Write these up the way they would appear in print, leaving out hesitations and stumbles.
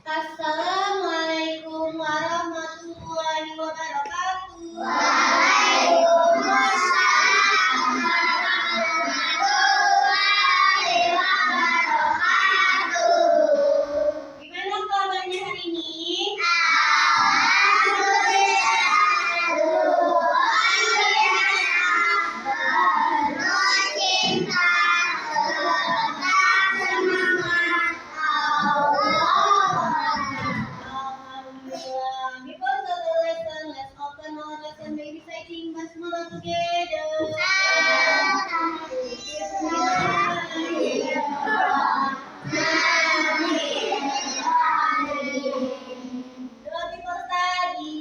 Assalamualaikum warahmatullahi wabarakatuh. Waalaikumsalam warahmatullahi wabarakatuh. Gimana kabarnya hari ini? Basmalah together. Doa kita tadi.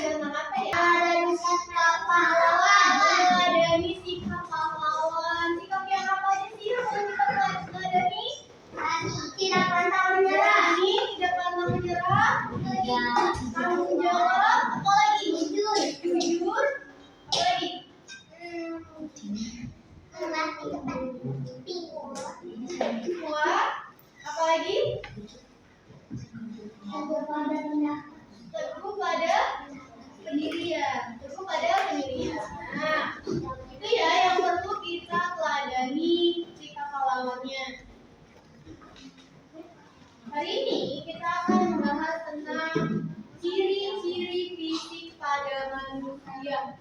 tentang apa ya? Ada sikap pahlawan. Meladani sikap pahlawan. Sikap yang apa aja sih yang perlu kita teladani? Tidak pantang menyerah. Berani, tidak pantang menyerah. Tanggung jawab. Apa lagi? Jujur. Jujur. Apa lagi? Kuat. Apa lagi? Teguh pada pendirian. Teguh pada pendirian. Nah, itu ya yang perlu kita teladani sikap pahlawannya. Hari ini kita akan membahas tentang ciri-ciri fisik pada manusia.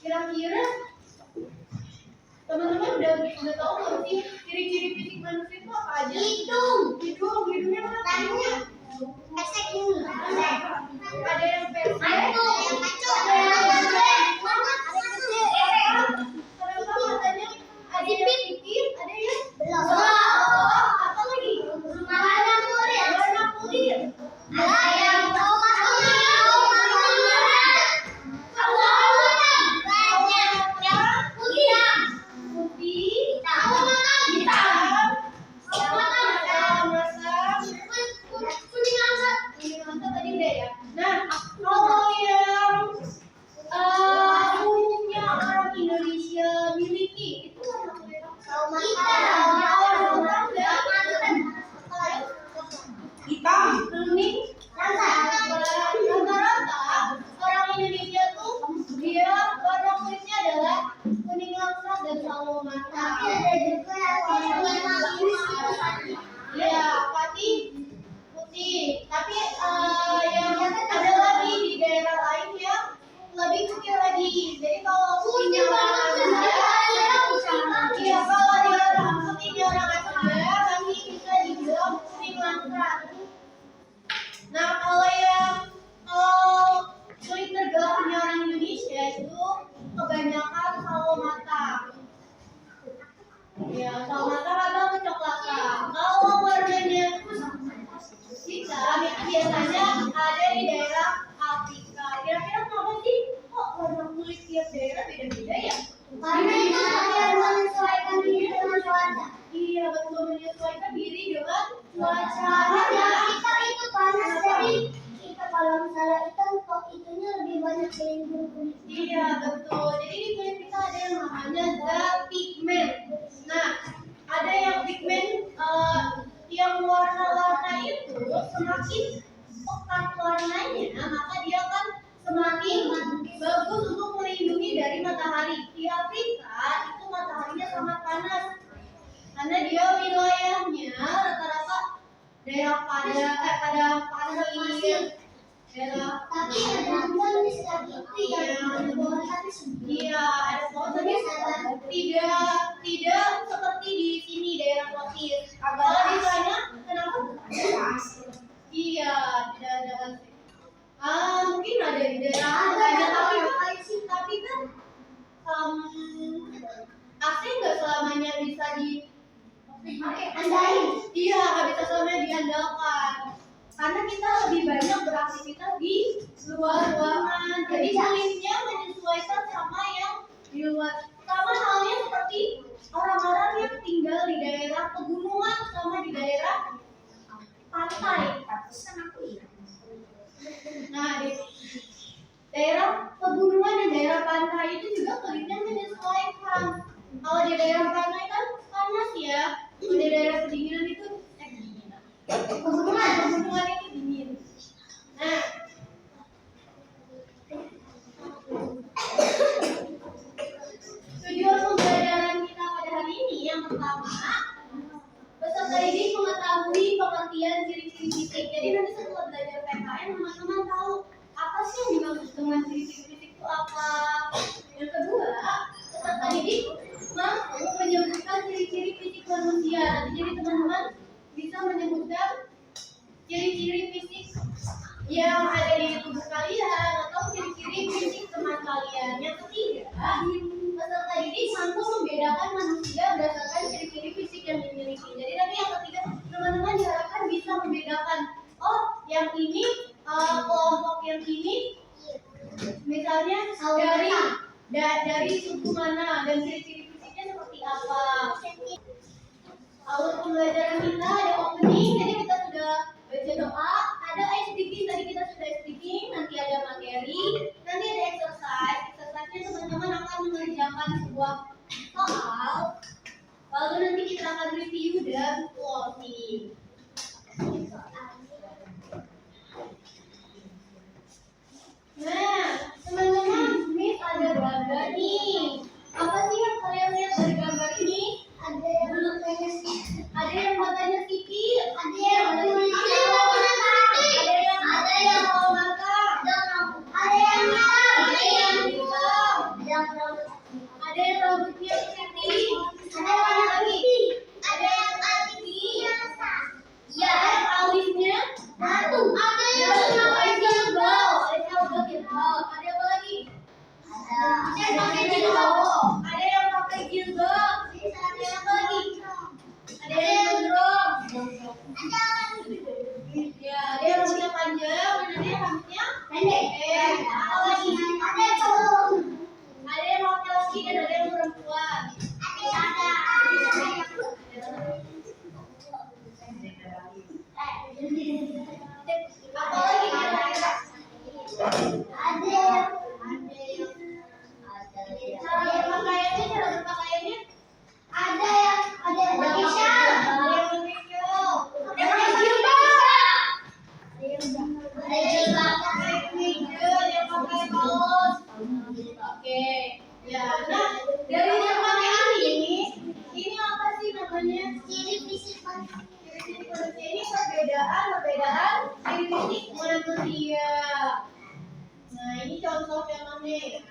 Kira-kira teman-teman udah tahu nggak sih ciri-ciri fisik manusia itu apa aja? Hidungnya mana? Ada yang pendek, ada yang kenapa matanya ada yang sipit, ada yang apa lagi? Warna kulit. Putih, hitam, kuning angsa tadi udah ya. Nah, kalau yang umumnya orang Indonesia miliki itu warna kulit hitam, kuning. Rata-rata orang Indonesia tuh dia warna kulitnya adalah kuning langsat dan sawo mata. Iya, putih. Tapi yang ada lagi di daerah lain yang lebih kecil lagi. Jadi kalau putihnya orang Asia, iya kalau dia orang putihnya orang Asia, nanti bisa dibilang kuning langsat. Nah, kalau kulit tergelapnya orang Indonesia itu kebanyakan sawo mata. Ya, sawo mata atau kecoklatan. Kalau warnanya hitam itu biasanya ada di daerah Afrika. Kira-kira kenapa sih kok warna kulit tiap daerah beda-beda ya? Karena itu biar menyesuaikan diri dengan cuaca. Iya, betul, menyesuaikan diri dengan cuaca. Kita itu panas, jadi kita kalau misalnya hitam kok itunya lebih banyak melindungi kulit. Iya, betul. Jadi di kulit kita ada yang namanya zat pigmen. Nah, ada yang pigmen yang warna-warna itu semakin pekat warnanya, maka dia akan semakin bagus untuk melindungi dari matahari. Di Afrika itu mataharinya sangat panas karena dia wilayahnya rata-rata daerah padang pasir, daerah Tapi kadang-kadang di sekitar itu yang ada pohon tapi sedikit. iya ada pohon tapi tidak seperti di sini daerah pasir. Kalau di sana kenapa? Iya, tidak ada pasir. Mungkin ada di daerah ada tapi kan AC nggak selamanya bisa Andai. iya, nggak bisa selamanya diandalkan. Karena kita lebih banyak beraktivitas di luar ruangan. Jadi kulitnya menyesuaikan sama yang di luar. Sama halnya seperti orang-orang yang tinggal di daerah pegunungan sama di daerah pantai. Nah, di daerah pegunungan dan daerah pantai itu juga kulitnya menyesuaikan. Kalau di daerah pantai kan panas ya. Kalau di daerah kedinginan itu pegunungan itu dingin. Nah, tujuan pembelajaran kita pada hari ini yang pertama, peserta didik mengetahui pengertian ciri-ciri fisik. Jadi nanti setelah belajar PKN teman-teman tahu apa sih yang dimaksud dengan ciri-ciri fisik itu apa. Yang kedua, peserta didik mampu menyebutkan ciri-ciri fisik manusia. Jadi teman-teman bisa menyebutkan ciri-ciri fisik yang ada di tubuh kalian atau ciri-ciri fisik teman kalian. Yang ketiga, peserta didik mampu membedakan manusia berdasarkan ciri-ciri fisik yang dimiliki. Jadi nanti yang ketiga, teman-teman diharapkan bisa membedakan, oh yang ini kelompok yang ini Misalnya dari suku mana dan ciri-ciri fisiknya seperti apa. Awal pembelajaran kita ada opening, jadi kita sudah baca doa, ada ice breaking, tadi kita sudah ice breaking, nanti ada materi, nanti ada exercise. Exercise-nya teman-teman akan mengerjakan sebuah soal, lalu nanti kita akan review dan closing. Nah, teman-teman, Miss ada gambar nih. Apa sih yang kalian lihat dari gambar ini? Ada yang matanya sipit, Ada yang matanya sipit, ada yang kulitnya warna putih, ada yang bawa mata, ada yang hitam, ada yang hitam, ada yang rambut, ada yang rambutnya putih, ada yang warna putih, ada yang alisnya, ya, ada yang alisnya, batu, ada yang ada pakai jilbab, ada yang apa lagi? ada yang pakai Ada yang pakai jilbab, ada yang apa lagi? Ada yang gondrong. Ya, ada yang rambutnya panjang, dan ada yang rambutnya pendek, apa lagi? ada yang cowok, Ada yang laki-laki dan ada yang perempuan. Apa lagi kira-kira? Cara berpakaiannya, ada yang pakai shawl, ada yang pakai shawl, ada yang pakai jilbab, ada jilbab, pakai kemeja, ada yang pakai kaos. Oke, ya. Nah, dari yang pakai ini apa sih namanya? ciri fisik Ciri-ciri manusia ini perbedaan ciri fisik manusia. Nah, ini contohnya namanya ya.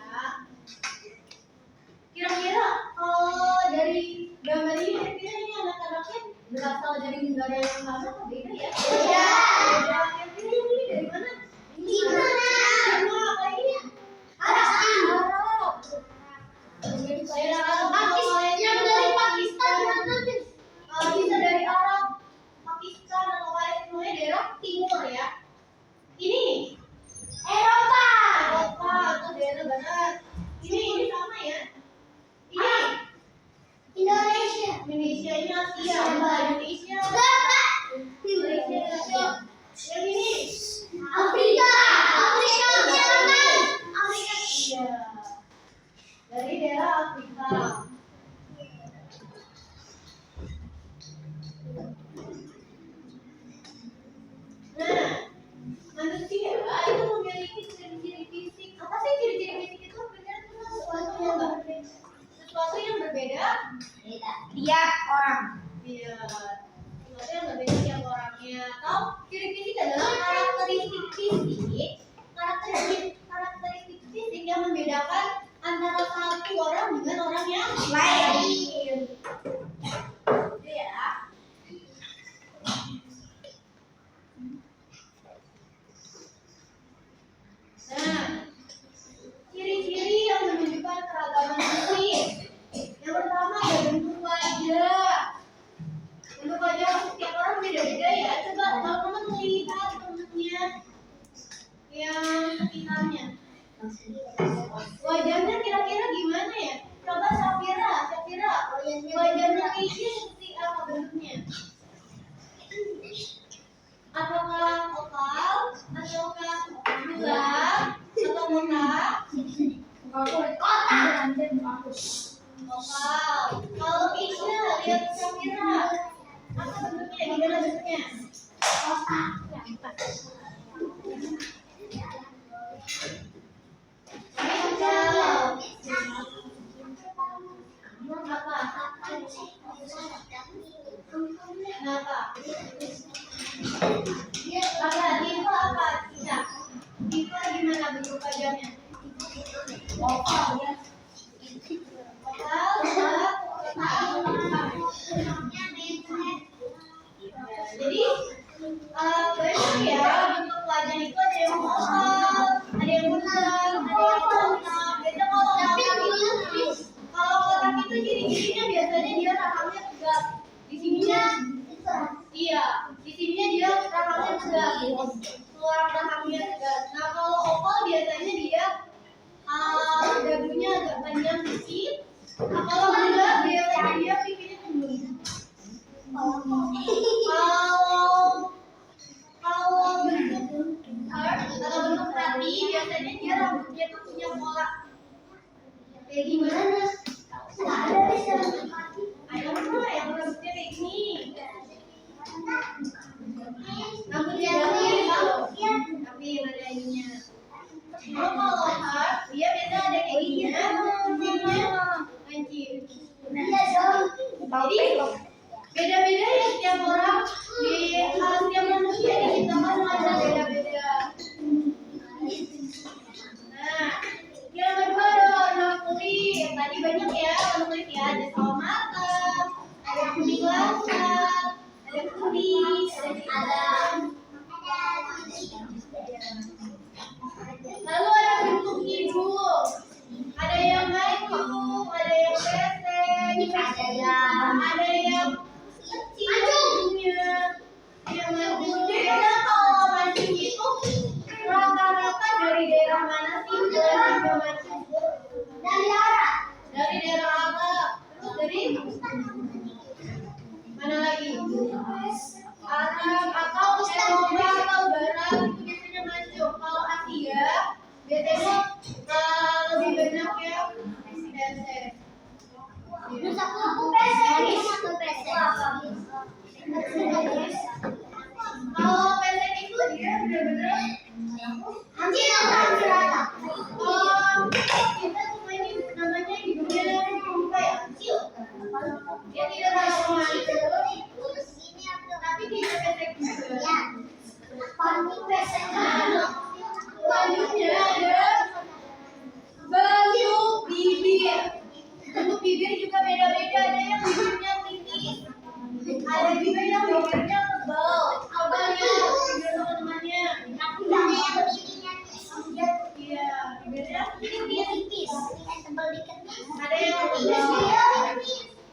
Kira-kira kalau dari gambar ini, kira-kira ini anak-anaknya berasal dari negara yang sama atau beda ya? Beda. Beda. Kira-kira ini dari mana? Cina. Cina, apa ini? Arab, Arab. Daerah Arab. yang dari Pakistan atau Kalau bisa dari Arab, Pakistan atau lain semuanya daerah timur ya. Ini Eropa, Eropa atau daerah barat. Ini sama ya. Ini Indonesia, Indonesia, ini Asia. Indonesia. Indonesia. Yang ini Afrika, Selatan, Iya. Dari daerah Afrika. Nah, manusia itu memiliki ciri-ciri fisik. Apa sih ciri-ciri fisik itu? Benar sesuatu yang berbeda. tiap orang. Iya. Sesuatu yang berbeda tiap orangnya. Atau ciri fisik adalah karakteristik fisik yang membedakan antara satu orang dengan orang yang lain. Gitu ya. Nah, ciri-ciri yang menunjukkan keragaman fisik. Yang pertama ada bentuk wajah. Bentuk wajah setiap orang beda-beda ya. Coba teman-teman melihat temennya yang sekitarnya. Wajahnya kira-kira gimana ya? Coba Safira. Wajahnya Keisha seperti apa bentuknya? Apakah oval, ataukah bulat, atau kotak? Oval. Kalau Keisha lihat Safira, apa bentuknya? Gimana bentuknya? Kenapa? Tipe apa? Tipe gimana bentuk wajahnya? Oval ya. Jadi banyak ya bentuk wajah itu, ada yang oval, ada yang bulat, ada yang kotak. Beda kalau kotak itu ciri-cirinya biasanya dia rahangnya tegak. Di sininya iya, di sininya dia rahangnya tegak. Keluar rahangnya tegak. Nah kalau oval biasanya dia dagunya agak panjang dikit. Kalau bunda biasanya dia pipinya cembung. Kalau bentuk heart atau bentuk hati biasanya dia rambutnya tuh punya pola kayak gimana? Nggak ada bisa bentuk hati. Ada nggak yang rambutnya kayak gini? Rambutnya tapi ada ininya. Kalau heart dia biasa ada kayak gini. Anjir. Iya dong. Jadi beda-beda ya setiap orang di setiap manusia diciptakan ada beda-beda. Nah, yang kedua ada warna kulit. Tadi banyak ya warna kulit ya, ada sawo matang, ada kuning langsat, ada kuning, ada lalu ada bentuk hidung. Ada yang mancung, ada yang pesek, ada yang hidungnya. Yang mancung biasa kalau mancung itu rata-rata dari daerah mana sih? Mancung Dari arah. dari daerah Arab. Terus dari mana lagi? Arab atau Eropa atau Barat itu biasanya mancung. Kalau Asia biasanya lebih banyak yang pesek. Terus aku pesek nih. Aku pesek. Kalau pesek itu dia benar-benar Anjir orang rata. kita cuma ini namanya hidungnya apa ya kecil. Dia tidak terlalu manis, tapi tidak pesek juga. Ya. Paling pesek. Selanjutnya ada bentuk bibir. Bentuk bibir juga beda-beda. Ada yang bibirnya tipis, ada juga yang bibirnya tebal. Tebal ya bibir teman-temannya. Aku udah yang begininya. Iya, bibirnya tipis. Tebal dikit. Ada yang tebal.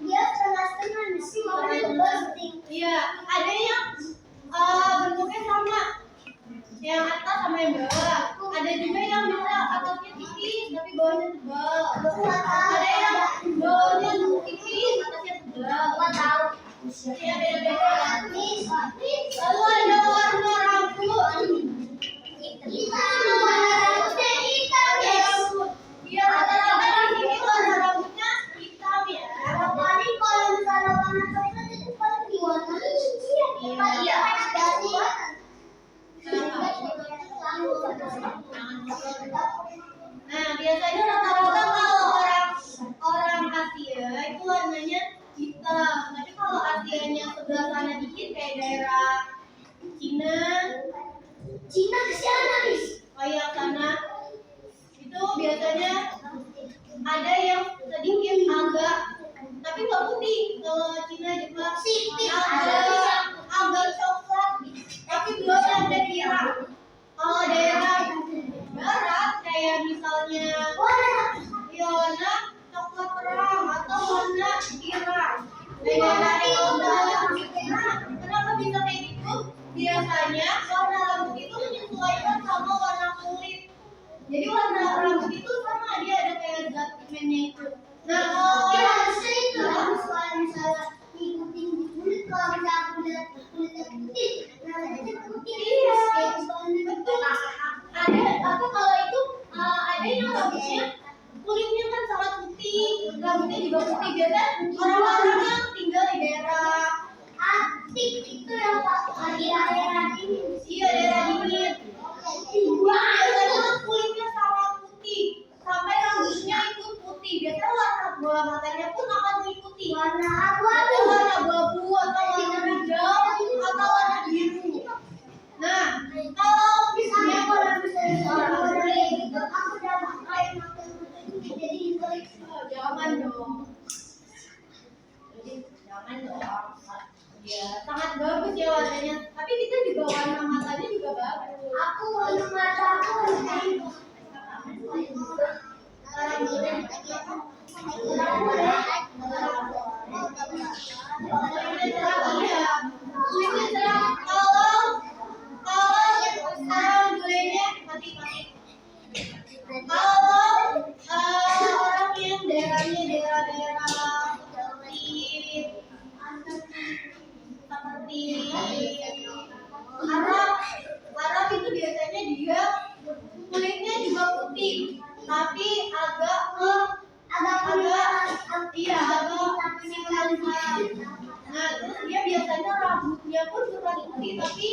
Dia setengah-setengah sih. Iya, ada yang bentuknya sama. Yang atas sama yang bawah. Ada juga yang bisa atasnya tipis tapi bawahnya tebal. Ada yang bawahnya tipis atasnya tebal. Ya beda-beda. Lalu ada warna rambut. Iya rata-rata di sini warna rambutnya hitam ya. Nah, biasanya rata-rata kalau orang Asia itu warnanya hitam. Tapi kalau Asianya sebelah sana dikit kayak daerah Cina, kayak sana itu biasanya ada yang sedikit agak, tapi nggak putih. Kalau Cina juga agak coklat, tapi belum sampai pirang. Kalau daerah barat kayak misalnya warna coklat terang atau warna pirang. Daerah Eropa. Nah, kenapa bisa kayak gitu? Biasanya warna rambut itu menyesuaikan sama warna kulit. Jadi warna rambut itu sama, dia ada kayak zat pigmennya itu. Nah, ada apa kalau itu ada yang rambutnya kulitnya kan sangat putih, rambutnya juga putih. Biasa orang-orang yang tinggal di daerah daerah dingin. Biasanya kulitnya sangat putih sampai rambutnya itu putih. Biasanya warna bola matanya pun akan mengikuti warna abu-abu atau warna hijau atau warna biru. Nah, kalau misalnya jangan dong. Ya, sangat bagus ya warnanya. Tapi kita juga warna matanya juga bagus. Aku warna mata aku Kalau sekarang mulainya mati-mati. Kalau orang yang daerahnya daerah-daerah seperti Arab itu biasanya dia kulitnya juga putih, tapi agak Nah, terus dia biasanya rambutnya pun bukan putih tapi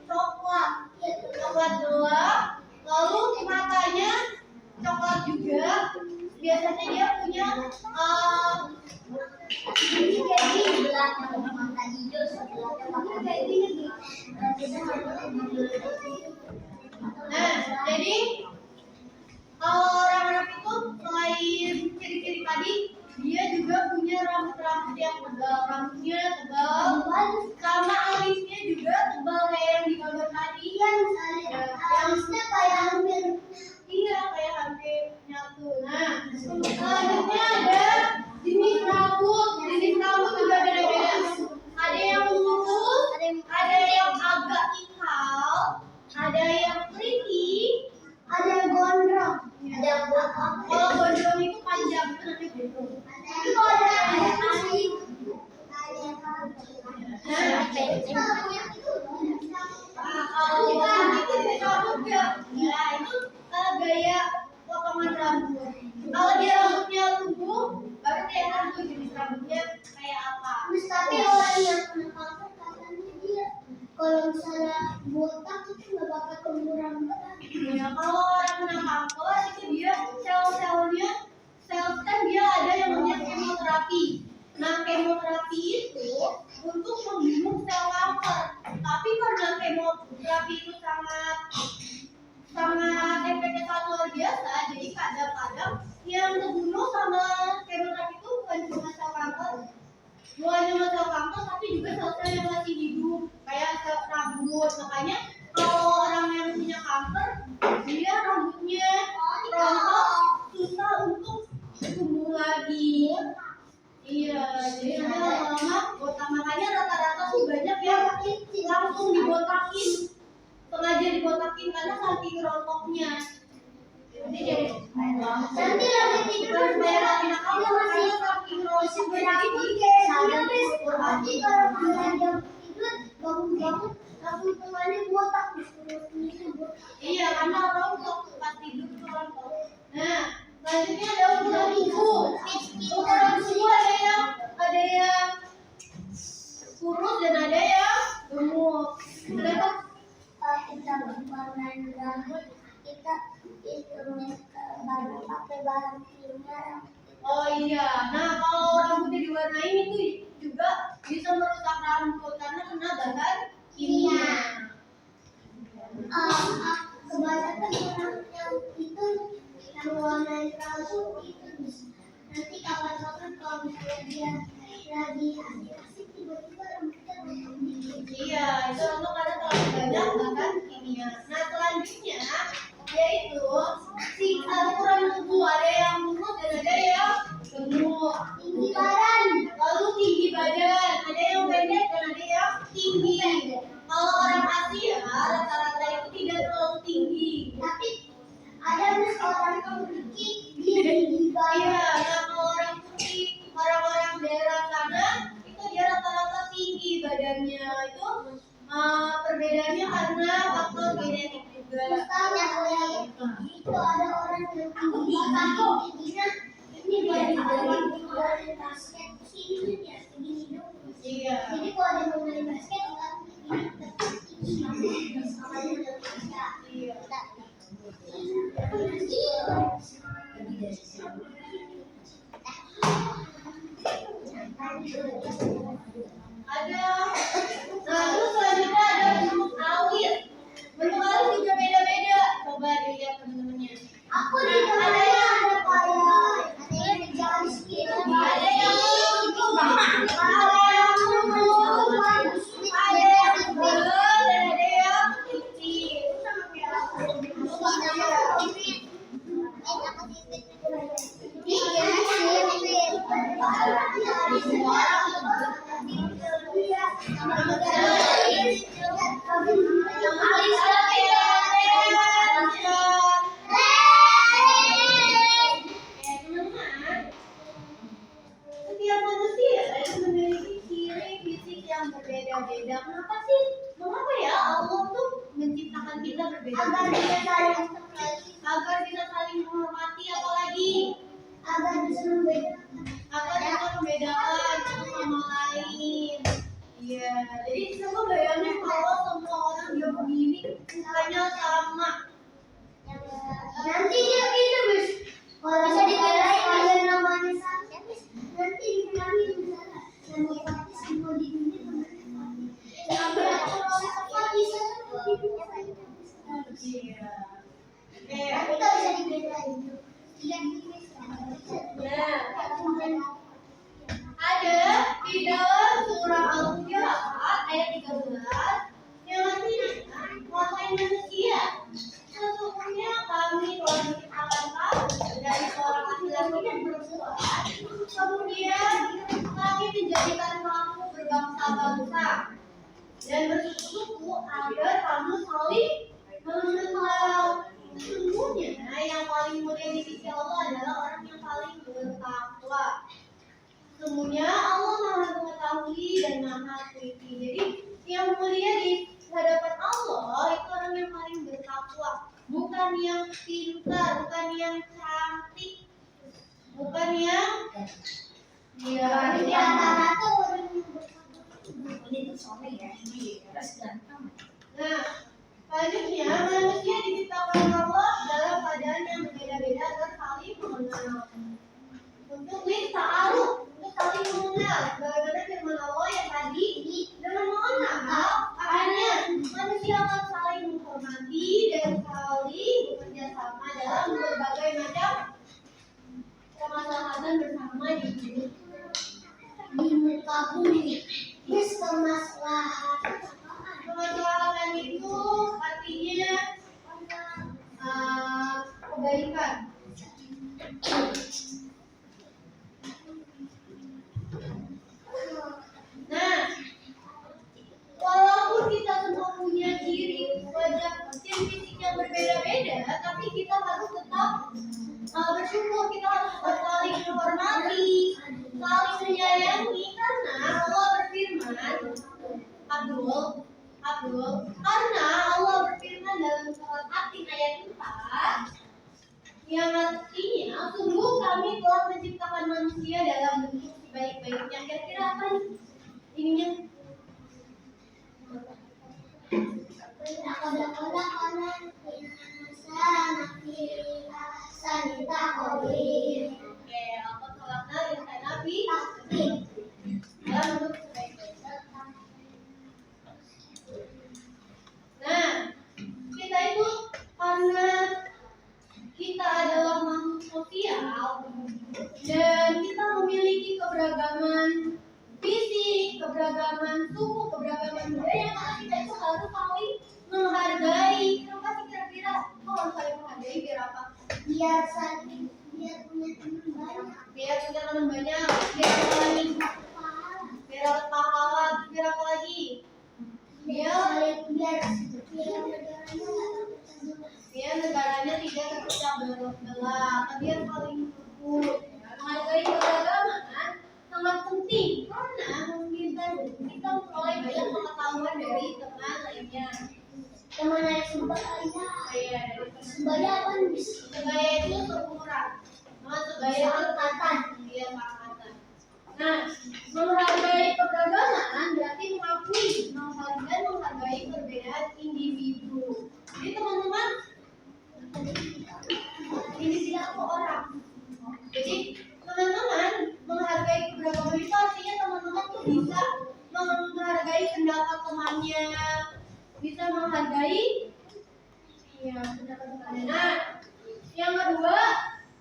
coklat doang. Lalu matanya coklat juga. Biasanya dia punya ini kayak gini belakang mata hijau sebelahnya mata kayak gini. Nah, jadi kalau orang Arab itu selain ciri-ciri tadi, dia juga punya rambut-rambut yang tebal, rambutnya tebal, sama alisnya juga tebal kayak yang digambar tadi. Alisnya kayak hampir nyatu. Nah, selanjutnya ada jenis rambut. Jenis rambut juga beda-beda. Ada yang lurus, ada yang agak ikal, ada yang keriting, ada yang gondrong, ada yang botak. kalau gondrong itu panjang, itu nanti gondrong. Tapi kalau ada taring, ada yang Kalau itu jenis rambut ya, itu gaya potongan rambut. Kalau dia rambutnya tumbuh, baru kelihatan tuh jenis rambutnya kayak apa. Tapi orang yang kena kanker katanya dia kalau misalnya botak itu nggak bakal tumbuh rambut lagi. Ya, kalau orang kena kanker itu dia sel-selnya, sel dia ada yang namanya kemoterapi. Nah, kemoterapi itu untuk membunuh sel kanker. Tapi karena kemoterapi itu sangat efeknya sangat luar biasa, jadi kadang-kadang yang terbunuh sama kemoterapi itu bukan cuma sel kanker, tapi juga sel-sel yang masih hidup, kayak sel rambut. Makanya kalau orang yang punya kanker, dia rambutnya rontok, susah untuk tumbuh lagi. Iya, jadi nanti lama-lama botak. Makanya rata-rata sih banyak yang langsung dibotakin, sengaja dibotakin karena saking rontoknya. Jadi Nanti lagi tidur supaya anak kamu masih saking rontoknya nanti kalau misalnya jam tidur bangun-bangun langsung tangannya botak Iya, karena rontok pas tidur tuh rontok. Nah, selanjutnya ada ukuran tubuh. Ukuran tubuh ada yang kurus dan ada yang gemuk. Kenapa? kita berwarnain rambut kita instrumen baru pakai bahan kimia. Oh iya, nah kalau rambutnya diwarnain itu juga bisa merusak rambut karena kena bahan kimia. Kebanyakan orang yang itu yang warnain rambut itu bisa. Nanti kapan-kapan kalau misalnya dia lagi asik-asik tiba-tiba rambutnya Iya, itu untuk karena terlalu banyak bahan kimia. Nah selanjutnya yaitu si ukuran tubuh, ada yang kurus dan ada yang gemuk. tinggi badan. Lalu tinggi badan, ada yang pendek dan ada yang tinggi. Kalau orang Asia rata-rata itu tidak terlalu tinggi. Tapi ada orang yang memiliki tinggi badan. Iya, nah kalau orang putih, orang-orang daerah sana itu dia rata-rata tinggi badannya. Itu perbedaannya karena faktor genetik juga. Misalnya itu ada orang yang tinggi tingginya ini dari basket sini dia segini dong. Iya. Jadi kalau dia mau main basket tinggi sama dia udah bisa. Iya. Ada. Nah, terus selanjutnya ada bentuk alit. Bentuk alit juga beda-beda. Coba dilihat teman-temannya. Aku di dalamnya ada kayak ada yang jalan sedikit, Ada yang lurus, ada yang lurus, ada yang tebal, dan ada yang kecil. Sama kayak Alis Ada di dalam surah Al-Hujurat ayat 13 yang artinya wahai manusia, sesungguhnya kami telah menciptakan kamu dari seorang laki-laki dan perempuan, kemudian kami menjadikan kamu berbangsa-bangsa dan bersuku-suku agar kamu saling mengenal. Sesungguhnya yang paling mulia di sisi Allah adalah orang yang paling bertakwa. Sesungguhnya Allah Maha Mengetahui dan Maha Teliti. Jadi yang mulia di hadapan Allah itu orang yang paling bertakwa, bukan yang pintar, bukan yang cantik, bukan yang Nah, selanjutnya manusia diciptakan Allah dalam keadaan yang berbeda-beda agar saling mengenal. Untuk ta'aruf, untuk saling mengenal. Bagaimana firman Allah yang tadi dengan mengenal, akhirnya manusia akan saling menghormati dan saling bekerja sama dalam berbagai macam kemaslahatan bersama di hidup. Di muka bumi, Kemaslahatan itu artinya kebaikan. Nah, walaupun kita semua punya ciri wajah fisik yang berbeda-beda, tapi kita harus tetap bersyukur, kita harus saling menghormati, saling menyayangi, karena Allah berfirman, karena Allah berfirman dalam surat At-Tin ayat 4 yang artinya sungguh kami telah menciptakan manusia dalam bentuk sebaik-baiknya. Kira-kira apa nih ininya? Oke, apa salahnya insan Nabi dalam bentuk sebaik-baiknya. Nah, kita itu karena kita adalah makhluk sosial dan kita memiliki keberagaman fisik, keberagaman suku, keberagaman budaya, maka kita itu harus saling menghargai. Kenapa sih kira-kira harus saling menghargai? Biar apa? Biar punya teman banyak. Biar punya teman banyak. Biar apa lagi? Biar dapat pahala. Biar apa lagi? Biar negaranya tidak terpecah belah. Biar saling rukun. Menghargai keberagaman sangat penting karena kita memperoleh banyak pengetahuan dari teman lainnya. Teman yang sebaya apa nih? Sebaya itu seumuran. Sebaya angkatan. Iya, angkatan. Nah, menghargai keberagaman berarti menghargai perbedaan individu. Jadi teman-teman, individu itu orang. Jadi teman-teman menghargai keberagaman itu artinya teman-teman tuh bisa menghargai pendapat temannya, bisa menghargai pendapat temannya. Nah, yang kedua,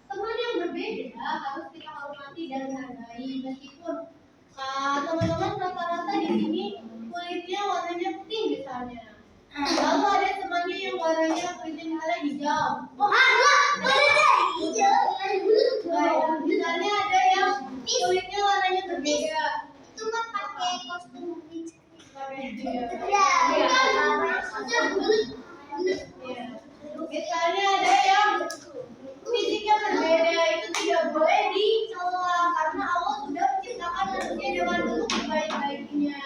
teman yang berbeda harus kita hormati dan hargai meskipun teman-teman rata-rata di sini kulitnya warnanya putih misalnya. Lalu ada temannya yang warnanya kulitnya misalnya hijau. Kulitnya hijau. Misalnya ada yang kulitnya warnanya berbeda. Itu kan pakai kostum Misalnya ada yang fisiknya berbeda, itu tidak boleh dicela karena Allah sudah menciptakan manusia dengan bentuk sebaik-baiknya.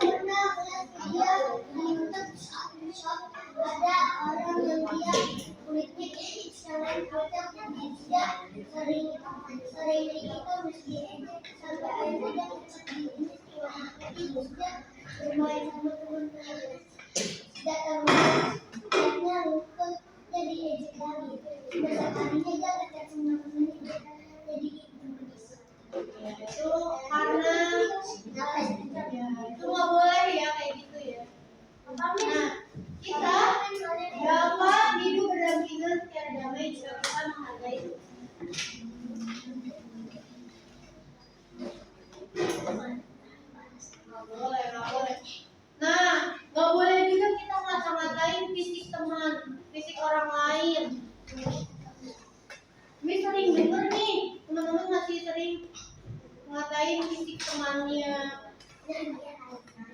Pernah lihat video di YouTube ada orang yang dia kulitnya selain kulitnya dia sering itu mesti sampai akhirnya dia bermain sama teman-teman datang dia lupa jadi ejek lagi besok harinya dia dekat sama temennya jadi Itu karena itu nggak boleh ya kayak gitu ya. Nah, kita dapat hidup berdampingan secara damai jika kita menghargai ngatain fisik temannya.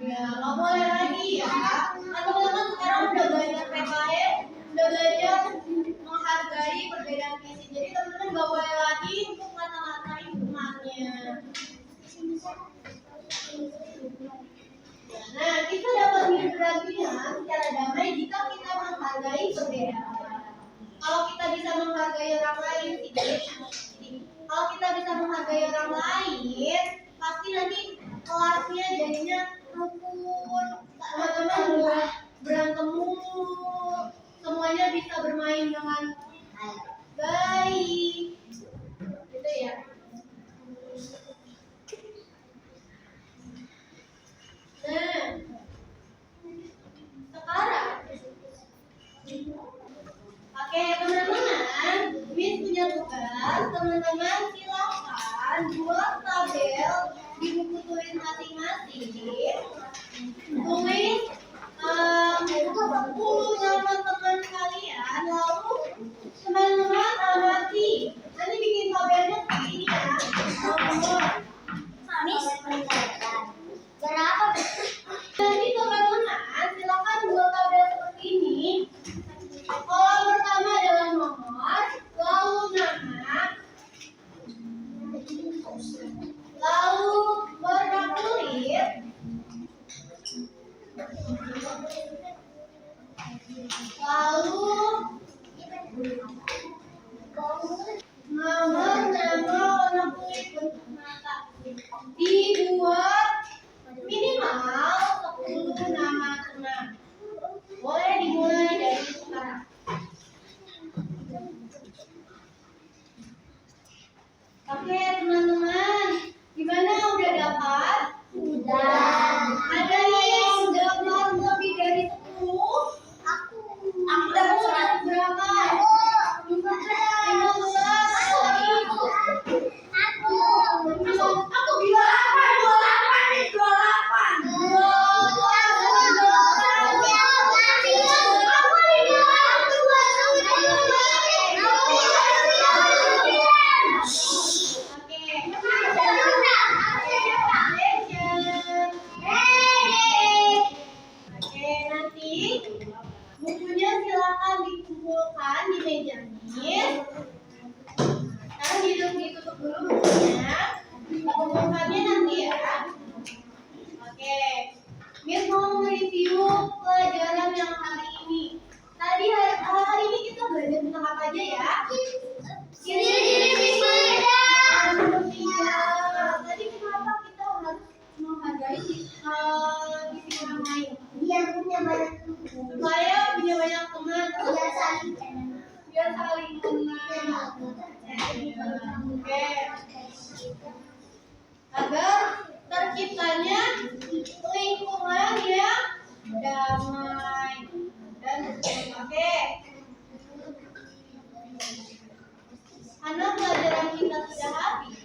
Ya, nggak boleh lagi ya. Kan teman-teman sekarang udah belajar PKN, udah belajar menghargai perbedaan fisik. Jadi teman-teman nggak boleh lagi untuk ngata-ngatain temannya. Nah, kita dapat hidup berdampingan secara damai jika kita menghargai perbedaan. Kalau kita bisa menghargai orang lain, kalau kita bisa menghargai orang lain, pasti nanti kelasnya jadinya rukun, teman-teman berantem mulu, semuanya bisa bermain dengan baik, gitu ya. Nah, sekarang, oke teman-teman, Miss punya tugas, teman-teman silakan buat tabel di buku tulis masing-masing. Tulis 10 nama teman kalian, lalu teman-teman amati. Nanti bikin tabelnya seperti ini ya. Miss, berapa? Jadi teman-teman silakan buat tabel seperti ini. Kolom pertama adalah nomor, lalu nama, lalu warna kulit, lalu nomor, nama, warna kulit, bentuk mata. Dibuat minimal 10 nama teman. Boleh dimulai dari sekarang. Oke teman-teman, gimana udah dapat? Udah. Ada yang dapat lebih dari 10? Aku dapat Berapa? 15. Aku bilang 28 nih, 28. Oke, nanti bukunya silakan dikumpulkan di meja Miss. Sekarang ditutup dulu bukunya. Kumpulkannya nanti ya. Oke, Miss mau mereview pelajaran yang hari ini. Tadi hari ini kita belajar tentang apa aja ya? Tadi kenapa kita harus menghargai sisi orang lain? Biar punya banyak Supaya punya banyak teman, biar saling biar saling kenal. Oke. Agar terciptanya lingkungan yang damai dan oke. Karena pelajaran kita sudah habis.